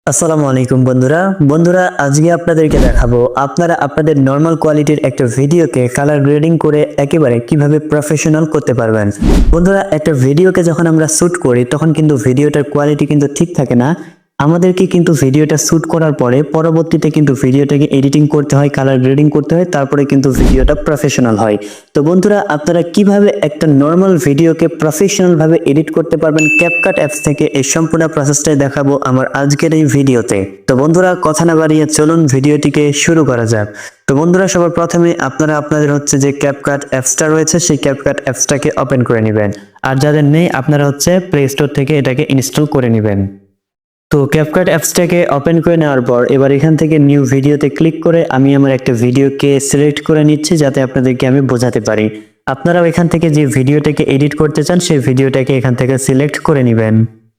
আসসালামু আলাইকুম বন্ধুরা আজকে আপনাদেরকে দেখাবো আপনারা আপনাদের নরমাল কোয়ালিটির একটা ভিডিওকে কালার গ্রেডিং করে একেবারে কিভাবে প্রফেশনাল করতে পারবেন। বন্ধুরা একটা ভিডিওকে যখন আমরা শুট করি তখন কিন্তু ভিডিওটার কোয়ালিটি কিন্তু ঠিক থাকে না। আমাদেরকে কিন্তু ভিডিওটা শুট করার পরে পরবর্তীতে কিন্তু ভিডিওটাকে এডিটিং করতে হয়, কালার গ্রেডিং করতে হয়, তারপরে কিন্তু ভিডিওটা প্রফেশনাল হয়। তো বন্ধুরা আপনারা কিভাবে একটা নরমাল ভিডিওকে প্রফেশনাল ভাবে এডিট করতে পারবেন ক্যাপকাট অ্যাপস থেকে, এই সম্পূর্ণ প্রসেসটাই দেখাবো আমার আজকের এই ভিডিওতে। তো বন্ধুরা কথা না বাড়িয়ে চলুন ভিডিওটিকে শুরু করা যাক। তো বন্ধুরা সবার প্রথমে আপনারা আপনাদের হচ্ছে যে ক্যাপকাট অ্যাপসটা রয়েছে সেই ক্যাপকাট অ্যাপসটাকে ওপেন করে নেবেন, আর যাদের নেই আপনারা হচ্ছে প্লে স্টোর থেকে এটাকে ইনস্টল করে নেবেন। তো ক্যাপকাট অ্যাপসটাকে ওপেন করে নেওয়ার পর এবার এখান থেকে নিউ ভিডিওতে ক্লিক করে আমি আমার একটা ভিডিওকে সিলেক্ট করে নিচ্ছি যাতে আপনাদেরকে আমি বোঝাতে পারি। আপনারাও এখান থেকে যে ভিডিওটাকে এডিট করতে চান সেই ভিডিওটাকে এখান থেকে সিলেক্ট করে নেবেন।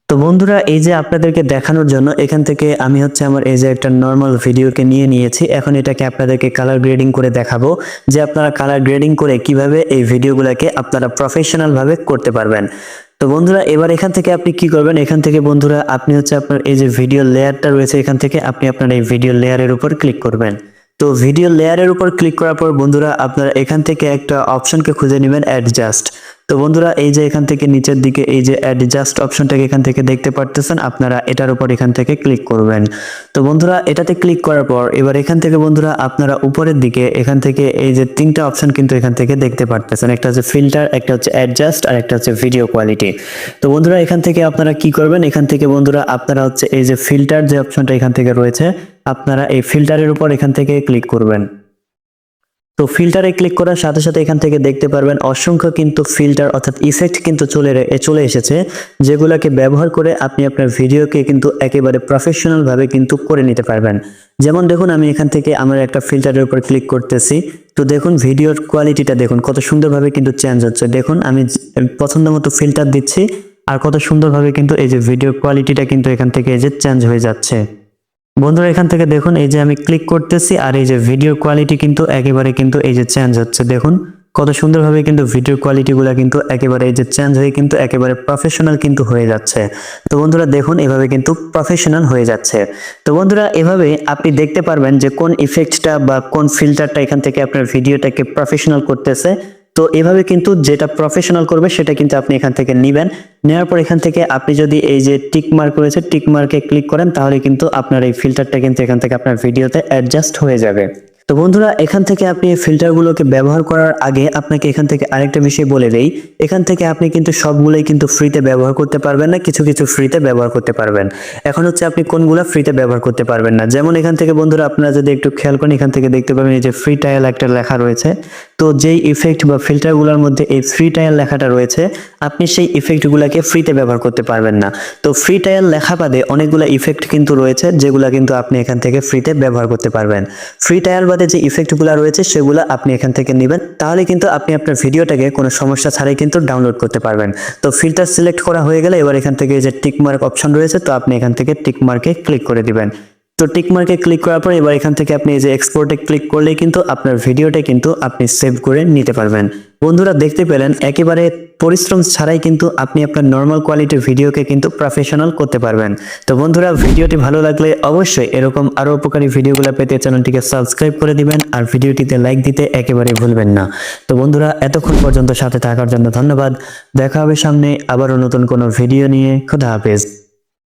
তো বন্ধুরা এই যে আপনাদেরকে দেখানোর জন্য এখান থেকে আমি হচ্ছে আমার এই যে একটা নর্মাল ভিডিওকে নিয়ে নিয়েছি। এখন এটাকে আপনাদেরকে কালার গ্রেডিং করে দেখাবো যে আপনারা কালার গ্রেডিং করে কিভাবে এই ভিডিওগুলোকে আপনারা প্রফেশনাল ভাবে করতে পারবেন। তো বন্ধুরা এবার এখান থেকে আপনি কি করবেন, এখান থেকে বন্ধুরা আপনি হচ্ছে আপনার এই যে ভিডিও লেয়ারটা রয়েছে এখান থেকে আপনি আপনার এই ভিডিও লেয়ারের উপর ক্লিক করবেন। তো ভিডিও লেয়ারের উপর ক্লিক করার পর বন্ধুরা আপনারা এখান থেকে একটা অপশনকে খুঁজে নেবেন অ্যাডজাস্ট। তো বন্ধুরা এই যে এখান থেকে নিচের দিকে এই যে অ্যাডজাস্ট অপশনটাকে এখান থেকে দেখতে পারতেছেন, আপনারা এটার উপর এখান থেকে ক্লিক করবেন। তো বন্ধুরা এটাতে ক্লিক করার পর এবার এখান থেকে বন্ধুরা আপনারা উপরের দিকে এখান থেকে এই যে তিনটা অপশন কিন্তু এখান থেকে দেখতে পারতেছেন, একটা হচ্ছে ফিল্টার, একটা হচ্ছে অ্যাডজাস্ট, আর একটা হচ্ছে ভিডিও কোয়ালিটি। তো বন্ধুরা এখান থেকে আপনারা কি করবেন, এখান থেকে বন্ধুরা আপনারা হচ্ছে এই যে ফিল্টার যে অপশনটা এখান থেকে রয়েছে আপনারা এই ফিল্টারের উপর এখান থেকে ক্লিক করবেন। তো ফিল্টারে ক্লিক করার সাথে সাথে এখান থেকে দেখতে পারবেন অসংখ্য কিন্তু ফিল্টার অর্থাৎ ইফেক্ট কিন্তু চলে এসেছে, যেগুলোকে ব্যবহার করে আপনি আপনার ভিডিওকে কিন্তু একেবারে প্রফেশনাল ভাবে কিন্তু করে নিতে পারবেন। যেমন দেখুন আমি এখান থেকে আমার একটা ফিল্টারের উপর ক্লিক করতেছি। তো দেখুন ভিডিওর কোয়ালিটিটা দেখুন কত সুন্দরভাবে কিন্তু চেঞ্জ হচ্ছে। দেখুন আমি পছন্দ মতো ফিল্টার দিচ্ছি আর কত সুন্দরভাবে কিন্তু এই যে ভিডিও কোয়ালিটিটা কিন্তু এখান থেকে এই যে চেঞ্জ হয়ে যাচ্ছে। বন্ধুরা এখান থেকে দেখুন এই যে আমি ক্লিক করতেছি আর এই যে ভিডিও কোয়ালিটি কিন্তু একেবারে কিন্তু এই যে চেঞ্জ হচ্ছে। দেখুন কত সুন্দরভাবে কিন্তু ভিডিও কোয়ালিটিগুলো কিন্তু একেবারে এই যে চেঞ্জ হয়ে কিন্তু একেবারে প্রফেশনাল কিন্তু হয়ে যাচ্ছে। তো বন্ধুরা দেখুন এভাবে কিন্তু প্রফেশনাল হয়ে যাচ্ছে। তো বন্ধুরা এভাবে আপনি দেখতে পারবেন যে কোন ইফেক্টটা বা কোন ফিল্টারটা এখান থেকে আপনার ভিডিওটাকে প্রফেশনাল করতেছে। তো এভাবে কিন্তু যেটা প্রফেশনাল করবে সেটা কিন্তু আপনি এখান থেকে নেবেন। নেওয়ার পর এখান থেকে আপনি যদি এই যে টিক মার্ক রয়েছে টিক মার্কে ক্লিক করেন তাহলে কিন্তু আপনার এই ফিল্টারটা কিন্তু এখান থেকে আপনার ভিডিওতে অ্যাডজাস্ট হয়ে যাবে। তো বন্ধুরা এখান থেকে আপনি এই ফিল্টারগুলোকে ব্যবহার করার আগে আপনাকে এখান থেকে আরেকটা বিষয় বলে দেই, এখান থেকে আপনি কিন্তু সবগুলোই কিন্তু ফ্রিতে ব্যবহার করতে পারবেন না, কিছু কিছু ফ্রিতে ব্যবহার করতে পারবেন। এখন হচ্ছে আপনি কোনগুলো ফ্রিতে ব্যবহার করতে পারবেন না। যেমন এখান থেকে বন্ধুরা আপনারা যদি একটু খেয়াল করেন এখান থেকে দেখতে পাবেন এই যে ফ্রি ট্রায়াল একটা লেখা রয়েছে। তো যেই ইফেক্ট বা ফিল্টারগুলোর মধ্যে এই ফ্রি ট্রায়াল লেখাটা রয়েছে আপনি সেই ইফেক্টগুলোকে ফ্রিতে ব্যবহার করতে পারবেন না। তো ফ্রি ট্রায়াল লেখা বাদে অনেকগুলো ইফেক্ট কিন্তু রয়েছে যেগুলো কিন্তু আপনি এখান থেকে ফ্রিতে ব্যবহার করতে পারবেন। ফ্রি ট্রায়াল বাদে যে ইফেক্টগুলো রয়েছে সেগুলো আপনি এখান থেকে নেবেন, তাহলে কিন্তু আপনি আপনার ভিডিওটাকে কোনো সমস্যা ছাড়াই কিন্তু ডাউনলোড করতে পারবেন। তো ফিল্টার সিলেক্ট করা হয়ে গেলে এবার এখান থেকে যে টিক মার্ক অপশন রয়েছে তো আপনি এখান থেকে টিক মার্কে ক্লিক করে দিবেন। তো টিক মার্কে ক্লিক করার পর এবার এখান থেকে আপনি এই যে এক্সপোর্টে ক্লিক করলেই কিন্তু আপনার ভিডিওটা কিন্তু আপনি সেভ করে নিতে পারবেন। বন্ধুরা দেখতে পেলেন একেবারে পরিশ্রম ছাড়াই কিন্তু আপনি আপনার নরমাল কোয়ালিটির ভিডিওকে কিন্তু প্রফেশনাল করতে পারবেন। তো বন্ধুরা ভিডিওটি ভালো লাগলে অবশ্যই এরকম আরো উপকারী ভিডিওগুলো পেতে চ্যানেলটিকে সাবস্ক্রাইব করে দিবেন আর ভিডিওটিতে লাইক দিতে একেবারে ভুলবেন না। তো বন্ধুরা এতক্ষণ পর্যন্ত সাথে থাকার জন্য ধন্যবাদ। দেখা হবে সামনে আবারও নতুন কোনো ভিডিও নিয়ে। খোদা হাফেজ।